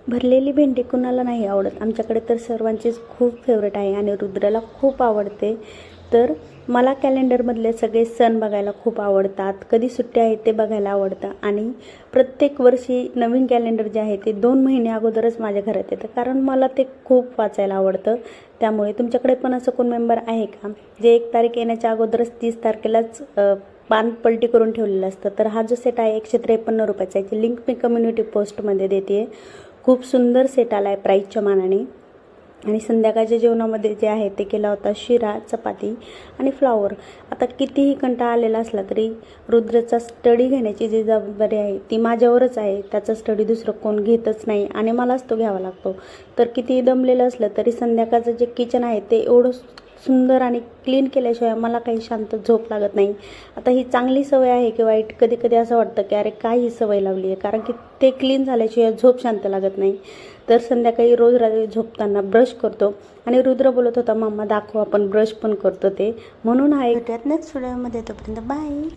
भरलेली भेंडी कुणाला नाही आवडत, आमच्याकडे तर सर्वांचीच खूप फेवरेट आहे आणि रुद्राला खूप आवडते. तर मला कॅलेंडरमधले सगळे सण बघायला खूप आवडतात, कधी सुट्ट्या आहेत ते बघायला आवडतं आणि प्रत्येक वर्षी नवीन कॅलेंडर जे आहे ते 2 महिने अगोदरच माझ्या घरात येतं, कारण मला ते खूप वाचायला आवडतं. त्यामुळे तुमच्याकडे पण असं कोण मेंबर आहे का जे 1 तारीख येण्याच्या अगोदरच 30 तारखेलाच पान पलटी करून ठेवलेलं असतं? तर हा जो सेट आहे 153 रुपयाचा, याची लिंक मी कम्युनिटी पोस्टमध्ये देते. खूप सुंदर सेट आला आहे प्राईसच्या मानाने. आणि संध्याकाळच्या जेवणामध्ये जे आहे ते केला होता शिरा, चपाती आणि फ्लॉवर. आता कितीही कंटाळा आलेला असला तरी रुद्रचा स्टडी घेण्याची जी जबाबदारी आहे ती माझ्यावरच आहे. त्याचा स्टडी दुसरं कोण घेतच नाही आणि मलाच तो घ्यावा लागतो. तर कितीही दमलेलं असलं तरी संध्याकाळचं जे किचन आहे ते एवढं सुंदर आणि क्लीन केल्याशिवाय मला काही शांत झोप लागत नाही. आता ही चांगली सवय आहे की वाईट, कधी कधी असं वाटतं की अरे काय ही सवय लावली आहे, कारण की ते क्लीन झाल्याशिवाय झोप शांत लागत नाही. तर संध्याकाळी रोज रात्री झोपताना ब्रश करतो आणि रुद्र बोलत होता मम्मा दाखव आपण ब्रश पण करतो ते, म्हणून हा एक नेक्स्ट व्हिडिओमध्ये. तोपर्यंत बाय.